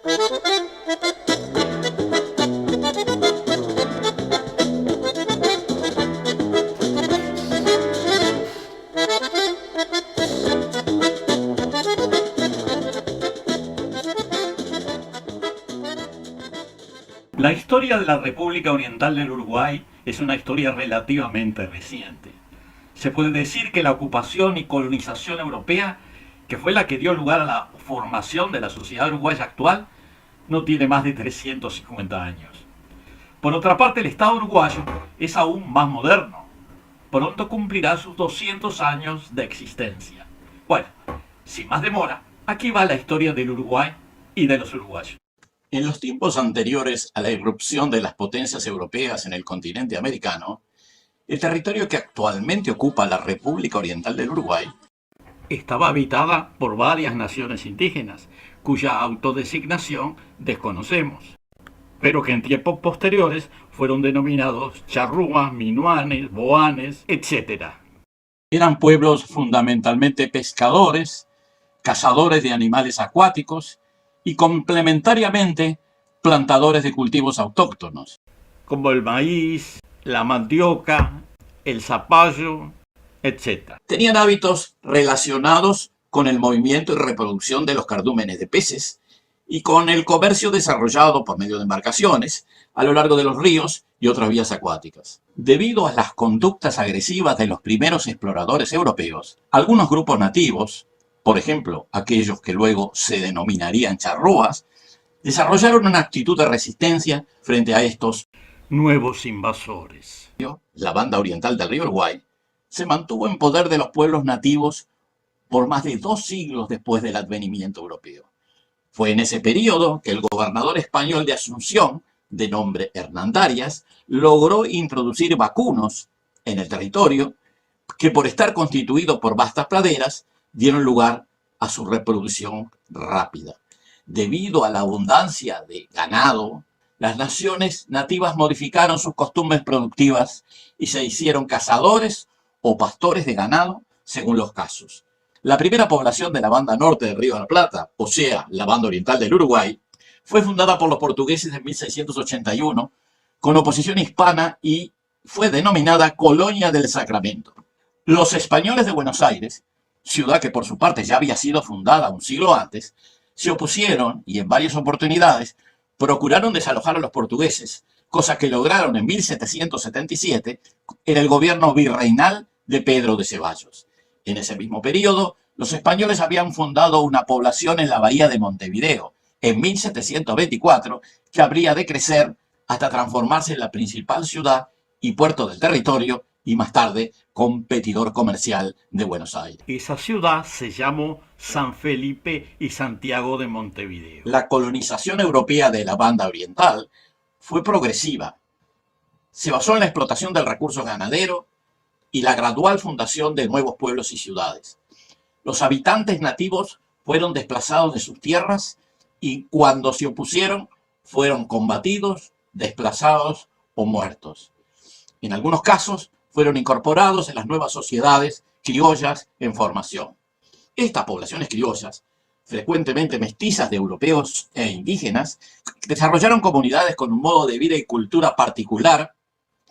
La historia de la República Oriental del Uruguay es una historia relativamente reciente. Se puede decir que la ocupación y colonización europea, que fue la que dio lugar a la formación de la sociedad uruguaya actual, no tiene más de 350 años. Por otra parte, el Estado uruguayo es aún más moderno. Pronto cumplirá sus 200 años de existencia. Bueno, sin más demora, aquí va la historia del Uruguay y de los uruguayos. En los tiempos anteriores a la irrupción de las potencias europeas en el continente americano, el territorio que actualmente ocupa la República Oriental del Uruguay estaba habitada por varias naciones indígenas, cuya autodesignación desconocemos, pero que en tiempos posteriores fueron denominados charrúas, minuanes, boanes, etc. Eran pueblos fundamentalmente pescadores, cazadores de animales acuáticos y complementariamente plantadores de cultivos autóctonos, como el maíz, la mandioca, el zapallo, etc. Tenían hábitos relacionados con el movimiento y reproducción de los cardúmenes de peces y con el comercio desarrollado por medio de embarcaciones a lo largo de los ríos y otras vías acuáticas. Debido a las conductas agresivas de los primeros exploradores europeos, algunos grupos nativos, por ejemplo, aquellos que luego se denominarían charrúas, desarrollaron una actitud de resistencia frente a estos nuevos invasores. La banda oriental del río Uruguay se mantuvo en poder de los pueblos nativos por más de 2 siglos después del advenimiento europeo. Fue en ese periodo que el gobernador español de Asunción, de nombre Hernandarias, logró introducir vacunos en el territorio que, por estar constituido por vastas praderas, dieron lugar a su reproducción rápida. Debido a la abundancia de ganado, las naciones nativas modificaron sus costumbres productivas y se hicieron cazadores o pastores de ganado según los casos. La primera población de la banda norte del Río de la Plata, o sea, la banda oriental del Uruguay, fue fundada por los portugueses en 1681 con oposición hispana y fue denominada Colonia del Sacramento. Los españoles de Buenos Aires, ciudad que por su parte ya había sido fundada un siglo antes, se opusieron y en varias oportunidades procuraron desalojar a los portugueses, cosa que lograron en 1777 en el gobierno virreinal de Pedro de Ceballos. En ese mismo periodo, los españoles habían fundado una población en la bahía de Montevideo, en 1724, que habría de crecer hasta transformarse en la principal ciudad y puerto del territorio y más tarde competidor comercial de Buenos Aires. Esa ciudad se llamó San Felipe y Santiago de Montevideo. La colonización europea de la banda oriental fue progresiva. Se basó en la explotación del recurso ganadero y la gradual fundación de nuevos pueblos y ciudades. Los habitantes nativos fueron desplazados de sus tierras y cuando se opusieron fueron combatidos, desplazados o muertos. En algunos casos fueron incorporados en las nuevas sociedades criollas en formación. Estas poblaciones criollas, frecuentemente mestizas de europeos e indígenas, desarrollaron comunidades con un modo de vida y cultura particular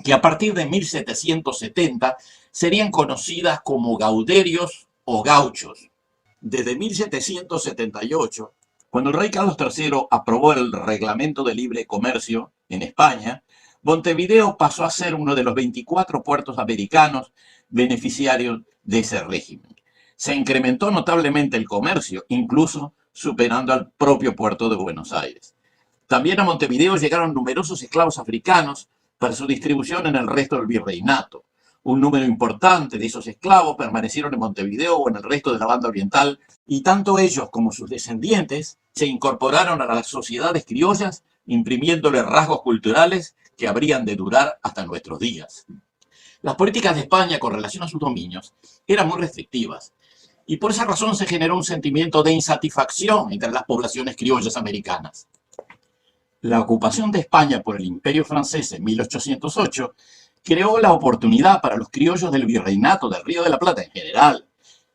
que a partir de 1770 serían conocidas como gauderios o gauchos. Desde 1778, cuando el rey Carlos III aprobó el Reglamento de Libre Comercio en España, Montevideo pasó a ser uno de los 24 puertos americanos beneficiarios de ese régimen. Se incrementó notablemente el comercio, incluso superando al propio puerto de Buenos Aires. También a Montevideo llegaron numerosos esclavos africanos para su distribución en el resto del virreinato. Un número importante de esos esclavos permanecieron en Montevideo o en el resto de la banda oriental, y tanto ellos como sus descendientes se incorporaron a las sociedades criollas, imprimiéndole rasgos culturales que habrían de durar hasta nuestros días. Las políticas de España con relación a sus dominios eran muy restrictivas, y por esa razón se generó un sentimiento de insatisfacción entre las poblaciones criollas americanas. La ocupación de España por el Imperio francés en 1808 creó la oportunidad para los criollos del virreinato del Río de la Plata en general,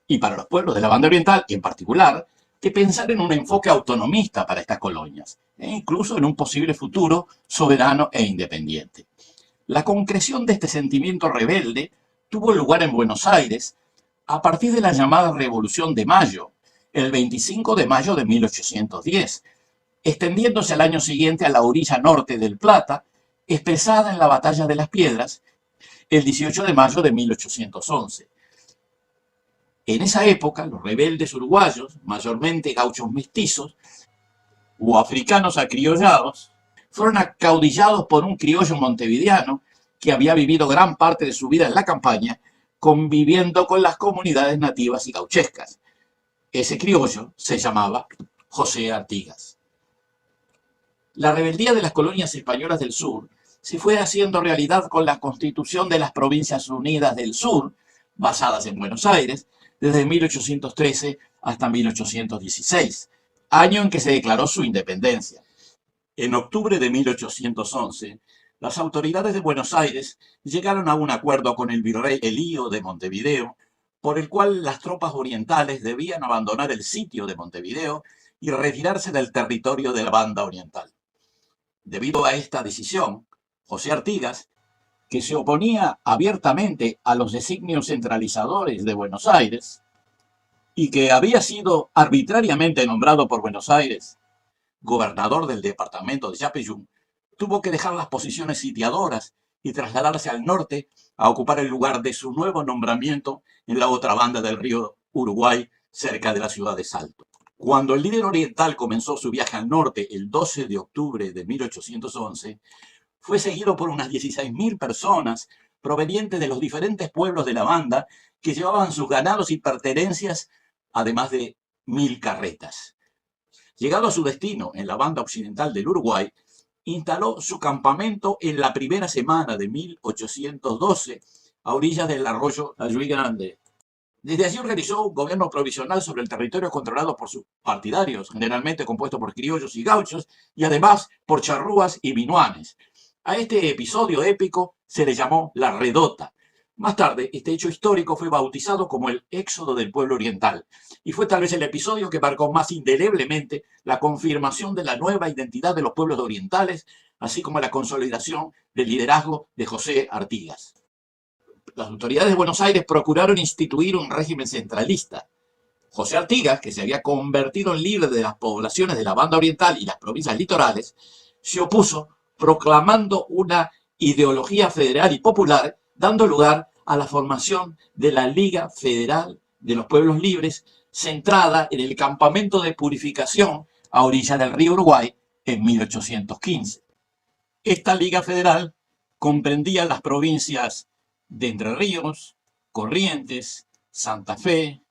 y para los pueblos de la banda oriental en particular, de pensar en un enfoque autonomista para estas colonias, e incluso en un posible futuro soberano e independiente. La concreción de este sentimiento rebelde tuvo lugar en Buenos Aires a partir de la llamada Revolución de Mayo, el 25 de mayo de 1810, extendiéndose al año siguiente a la orilla norte del Plata, expresada en la Batalla de las Piedras, el 18 de mayo de 1811. En esa época, los rebeldes uruguayos, mayormente gauchos mestizos o africanos acriollados, fueron acaudillados por un criollo montevideano que había vivido gran parte de su vida en la campaña, conviviendo con las comunidades nativas y gauchescas. Ese criollo se llamaba José Artigas. La rebeldía de las colonias españolas del sur se fue haciendo realidad con la constitución de las Provincias Unidas del Sur, basadas en Buenos Aires, desde 1813 hasta 1816, año en que se declaró su independencia. En octubre de 1811, las autoridades de Buenos Aires llegaron a un acuerdo con el virrey Elío de Montevideo, por el cual las tropas orientales debían abandonar el sitio de Montevideo y retirarse del territorio de la Banda Oriental. Debido a esta decisión, José Artigas, que se oponía abiertamente a los designios centralizadores de Buenos Aires y que había sido arbitrariamente nombrado por Buenos Aires gobernador del departamento de Yapeyú, tuvo que dejar las posiciones sitiadoras y trasladarse al norte a ocupar el lugar de su nuevo nombramiento en la otra banda del río Uruguay, cerca de la ciudad de Salto. Cuando el líder oriental comenzó su viaje al norte el 12 de octubre de 1811, fue seguido por unas 16.000 personas provenientes de los diferentes pueblos de la banda que llevaban sus ganados y pertenencias, además de 1.000 carretas. Llegado a su destino en la banda occidental del Uruguay, instaló su campamento en la primera semana de 1812 a orillas del arroyo Ayuí Grande. Desde allí organizó un gobierno provisional sobre el territorio controlado por sus partidarios, generalmente compuesto por criollos y gauchos, y además por charrúas y minuanes. A este episodio épico se le llamó la Redota. Más tarde, este hecho histórico fue bautizado como el éxodo del pueblo oriental, y fue tal vez el episodio que marcó más indeleblemente la confirmación de la nueva identidad de los pueblos orientales, así como la consolidación del liderazgo de José Artigas. Las autoridades de Buenos Aires procuraron instituir un régimen centralista. José Artigas, que se había convertido en líder de las poblaciones de la Banda Oriental y las provincias litorales, se opuso proclamando una ideología federal y popular, dando lugar a la formación de la Liga Federal de los Pueblos Libres, centrada en el campamento de purificación a orilla del río Uruguay en 1815. Esta Liga Federal comprendía las provincias de Entre Ríos, Corrientes, Santa Fe,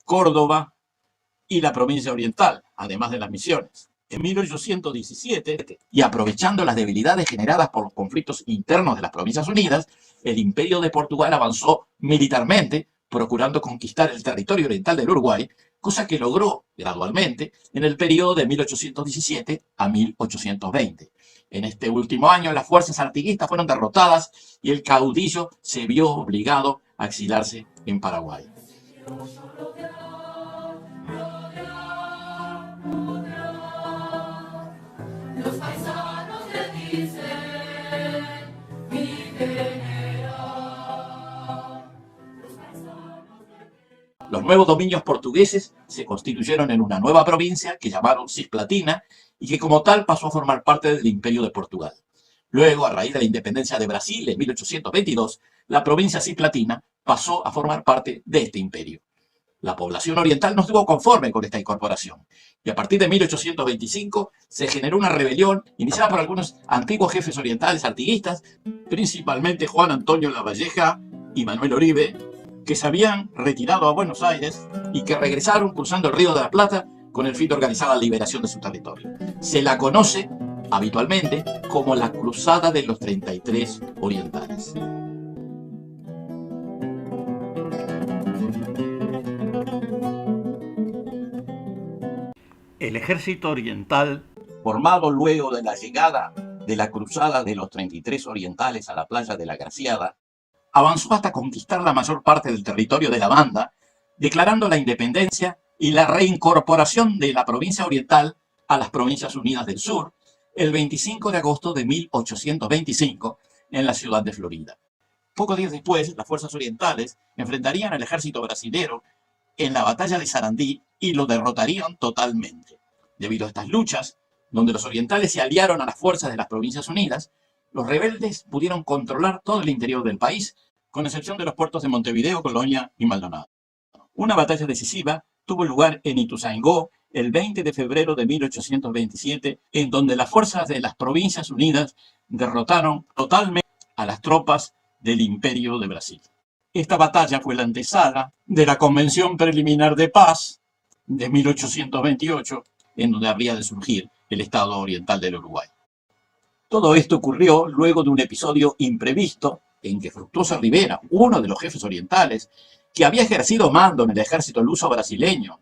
Córdoba y la provincia oriental, además de las Misiones. En 1817, y aprovechando las debilidades generadas por los conflictos internos de las Provincias Unidas, el Imperio de Portugal avanzó militarmente, procurando conquistar el territorio oriental del Uruguay, cosa que logró gradualmente en el periodo de 1817 a 1820. En este último año, las fuerzas artiguistas fueron derrotadas y el caudillo se vio obligado a exilarse en Paraguay. Los paisanos le dicen mi general. Los nuevos dominios portugueses se constituyeron en una nueva provincia que llamaron Cisplatina y que como tal pasó a formar parte del Imperio de Portugal. Luego, a raíz de la independencia de Brasil en 1822, la provincia cisplatina pasó a formar parte de este imperio. La población oriental no estuvo conforme con esta incorporación y a partir de 1825 se generó una rebelión iniciada por algunos antiguos jefes orientales artiguistas, principalmente Juan Antonio Lavalleja y Manuel Oribe, que se habían retirado a Buenos Aires y que regresaron cruzando el Río de la Plata con el fin de organizar la liberación de su territorio. Se la conoce habitualmente como la Cruzada de los 33 Orientales. El ejército oriental, Formado luego de la llegada de la Cruzada de los 33 Orientales a la playa de la Graciada, avanzó hasta conquistar la mayor parte del territorio de la banda, declarando la independencia y la reincorporación de la provincia oriental a las Provincias Unidas del Sur el 25 de agosto de 1825 en la ciudad de Florida. Pocos días después, las fuerzas orientales enfrentarían al ejército brasilero en la batalla de Sarandí y lo derrotarían totalmente. Debido a estas luchas, donde los orientales se aliaron a las fuerzas de las Provincias Unidas, los rebeldes pudieron controlar todo el interior del país, con excepción de los puertos de Montevideo, Colonia y Maldonado. Una batalla decisiva tuvo lugar en Ituzaingó el 20 de febrero de 1827, en donde las fuerzas de las Provincias Unidas derrotaron totalmente a las tropas del Imperio de Brasil. Esta batalla fue la antesala de la Convención Preliminar de Paz de 1828, en donde habría de surgir el Estado Oriental del Uruguay. Todo esto ocurrió luego de un episodio imprevisto en que Fructuoso Rivera, uno de los jefes orientales, que había ejercido mando en el ejército luso brasileño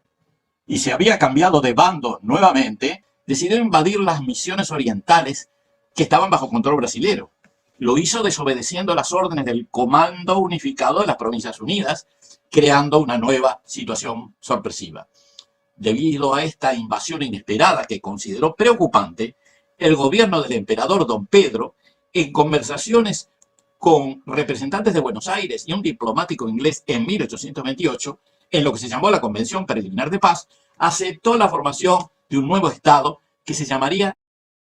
y se había cambiado de bando nuevamente, decidió invadir las misiones orientales que estaban bajo control brasilero. Lo hizo desobedeciendo las órdenes del Comando Unificado de las Provincias Unidas, creando una nueva situación sorpresiva. Debido a esta invasión inesperada que consideró preocupante, el gobierno del emperador Don Pedro, en conversaciones con representantes de Buenos Aires y un diplomático inglés en 1828, en lo que se llamó la Convención Preliminar de Paz, aceptó la formación de un nuevo Estado que se llamaría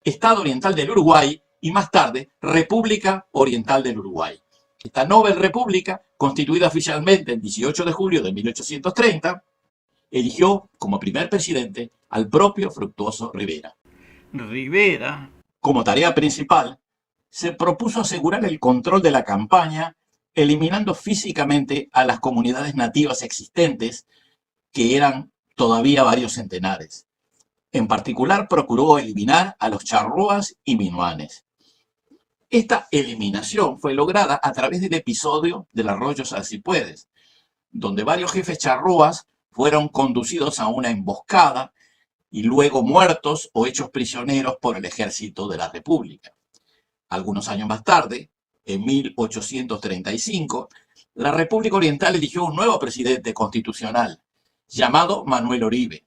Estado Oriental del Uruguay y más tarde República Oriental del Uruguay. Esta Nobel República, constituida oficialmente el 18 de julio de 1830, eligió como primer presidente al propio Fructuoso Rivera. Rivera, como tarea principal, se propuso asegurar el control de la campaña, eliminando físicamente a las comunidades nativas existentes, que eran todavía varios centenares. En particular, procuró eliminar a los charrúas y minuanes. Esta eliminación fue lograda a través del episodio del arroyo Salsipuedes, donde varios jefes charrúas fueron conducidos a una emboscada y luego muertos o hechos prisioneros por el ejército de la República. Algunos años más tarde, en 1835, la República Oriental eligió un nuevo presidente constitucional, llamado Manuel Oribe.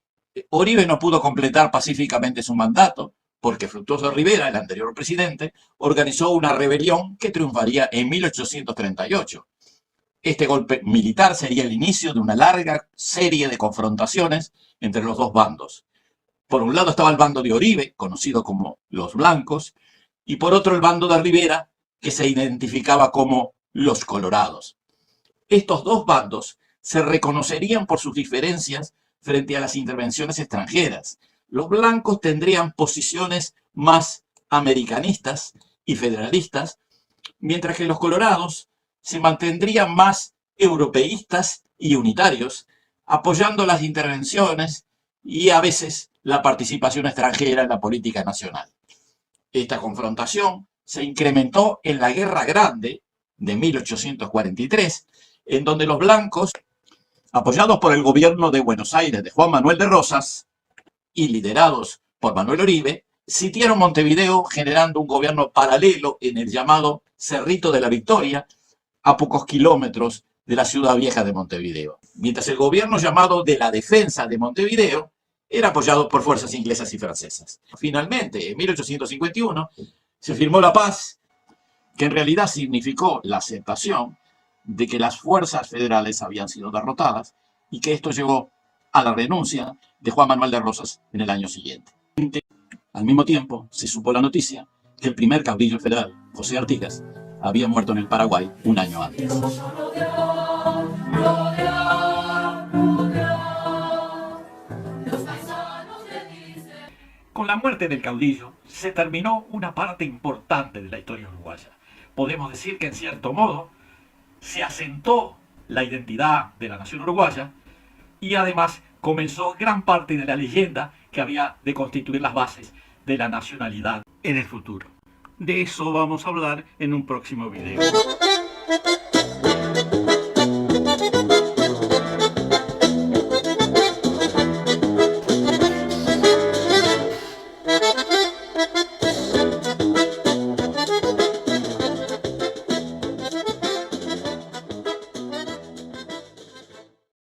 Oribe no pudo completar pacíficamente su mandato, porque Fructuoso Rivera, el anterior presidente, organizó una rebelión que triunfaría en 1838. Este golpe militar sería el inicio de una larga serie de confrontaciones entre los dos bandos. Por un lado estaba el bando de Oribe, conocido como los blancos, y por otro el bando de Rivera, que se identificaba como los colorados. Estos dos bandos se reconocerían por sus diferencias frente a las intervenciones extranjeras. Los blancos tendrían posiciones más americanistas y federalistas, mientras que los colorados se mantendrían más europeístas y unitarios, apoyando las intervenciones y a veces la participación extranjera en la política nacional. Esta confrontación se incrementó en la Guerra Grande de 1843, en donde los blancos, apoyados por el gobierno de Buenos Aires de Juan Manuel de Rosas y liderados por Manuel Oribe, sitiaron Montevideo, generando un gobierno paralelo en el llamado Cerrito de la Victoria, a pocos kilómetros de la ciudad vieja de Montevideo. Mientras el gobierno llamado de la Defensa de Montevideo era apoyado por fuerzas inglesas y francesas. Finalmente, en 1851, se firmó la paz, que en realidad significó la aceptación de que las fuerzas federales habían sido derrotadas y que esto llevó a la renuncia de Juan Manuel de Rosas en el año siguiente. Al mismo tiempo, se supo la noticia que el primer caudillo federal, José Artigas, había muerto en el Paraguay un año antes. Con la muerte del caudillo se terminó una parte importante de la historia uruguaya. Podemos decir que en cierto modo se asentó la identidad de la nación uruguaya y además comenzó gran parte de la leyenda que había de constituir las bases de la nacionalidad en el futuro. De eso vamos a hablar en un próximo video.